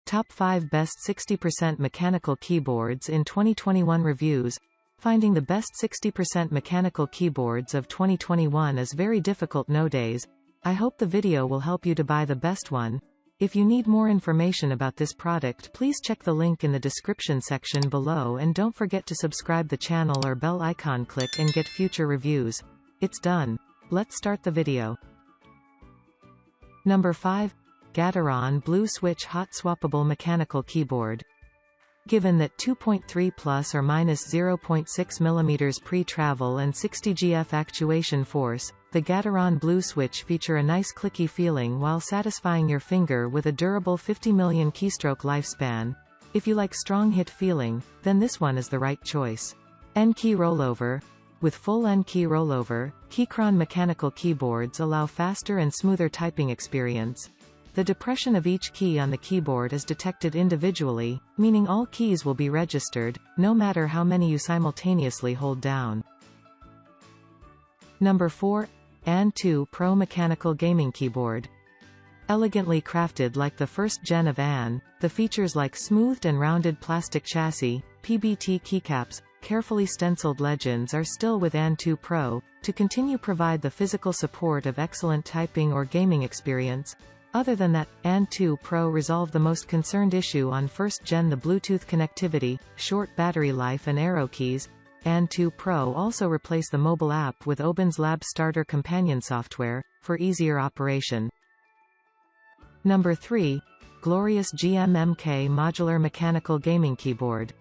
Top 5 Best 60% Mechanical Keyboards in 2021 Reviews. Finding the best 60% mechanical keyboards of 2021 is very difficult nowadays. I hope the video will help you to buy the best one. If you need more information about this product, please check the link in the description section below, and don't forget to subscribe the channel or bell icon, click and get future reviews. It's done. Let's start the video. Number 5. Gateron Blue Switch Hot-Swappable Mechanical Keyboard. Given that 2.3 plus or minus 0.6 mm pre-travel and 60 GF actuation force, the Gateron Blue Switch feature a nice clicky feeling while satisfying your finger with a durable 50 million keystroke lifespan. If you like strong hit feeling, then this one is the right choice. N-key rollover. With full N-key rollover, Gateron mechanical keyboards allow faster and smoother typing experience. The depression of each key on the keyboard is detected individually, meaning all keys will be registered, no matter how many you simultaneously hold down. Number 4. A2 Pro Mechanical Gaming Keyboard. Elegantly crafted like the first gen of AN, the features like smoothed and rounded plastic chassis, PBT keycaps, carefully stenciled legends are still with A2 Pro, to continue provide the physical support of excellent typing or gaming experience. Other than that, A2 Pro resolved the most concerned issue on first gen: the Bluetooth connectivity, short battery life and arrow keys. A2 Pro also replaced the mobile app with ODEN's Lab Starter companion software, for easier operation. Number 3. Glorious GMMK Modular Mechanical Gaming Keyboard.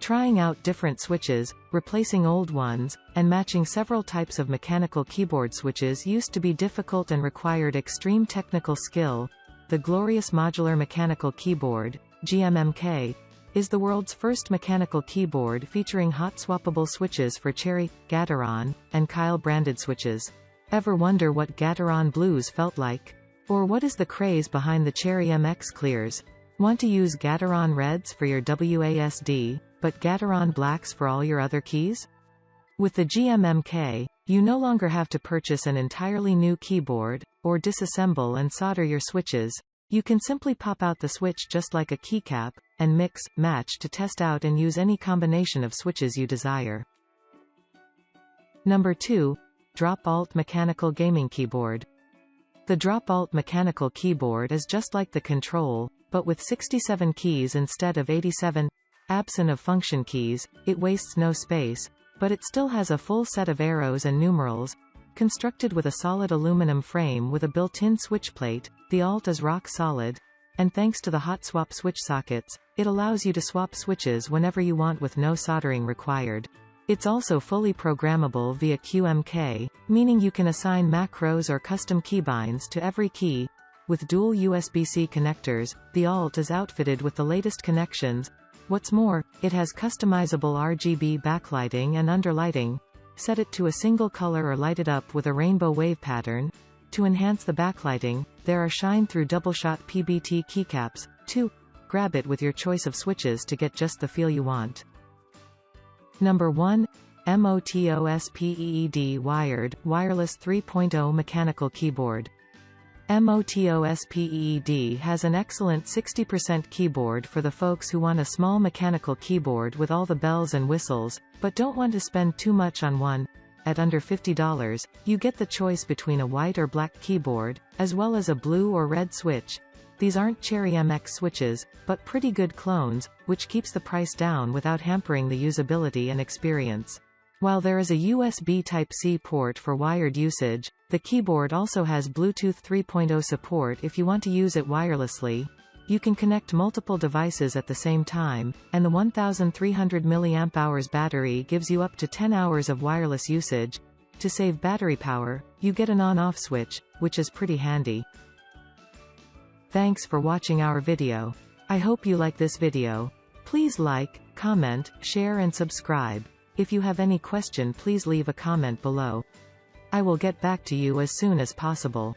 Trying out different switches, replacing old ones, and matching several types of mechanical keyboard switches used to be difficult and required extreme technical skill. The Glorious Modular Mechanical Keyboard, GMMK, is the world's first mechanical keyboard featuring hot-swappable switches for Cherry, Gateron, and Kyle branded switches. Ever wonder what Gateron Blues felt like? Or what is the craze behind the Cherry MX Clears? Want to use Gateron Reds for your WASD, but Gateron Blacks for all your other keys? With the GMMK, you no longer have to purchase an entirely new keyboard, or disassemble and solder your switches. You can simply pop out the switch just like a keycap, and mix, match to test out and use any combination of switches you desire. Number 2. DropAlt Mechanical Gaming Keyboard. The DropAlt mechanical keyboard is just like the Control, but with 67 keys instead of 87. Absent of function keys, it wastes no space, but it still has a full set of arrows and numerals. Constructed with a solid aluminum frame with a built-in switch plate, the Alt is rock solid, and thanks to the hot swap switch sockets, it allows you to swap switches whenever you want with no soldering required. It's also fully programmable via QMK, meaning you can assign macros or custom keybinds to every key. With dual USB-C connectors, the Alt is outfitted with the latest connections. What's more, it has customizable RGB backlighting and underlighting. Set it to a single color or light it up with a rainbow wave pattern. To enhance the backlighting, there are shine-through double-shot PBT keycaps. 2. Grab it with your choice of switches to get just the feel you want. Number 1. MOTOSPEED Wired, Wireless 3.0 Mechanical Keyboard. MOTOSPEED has an excellent 60% keyboard for the folks who want a small mechanical keyboard with all the bells and whistles, but don't want to spend too much on one. At under $50, you get the choice between a white or black keyboard, as well as a blue or red switch. These aren't Cherry MX switches, but pretty good clones, which keeps the price down without hampering the usability and experience. While there is a USB Type-C port for wired usage, the keyboard also has Bluetooth 3.0 support if you want to use it wirelessly. You can connect multiple devices at the same time, and the 1300 mAh battery gives you up to 10 hours of wireless usage. To save battery power, you get an on-off switch, which is pretty handy. Thanks for watching our video. I hope you like this video. Please like, comment, share and subscribe. If you have any question, please leave a comment below. I will get back to you as soon as possible.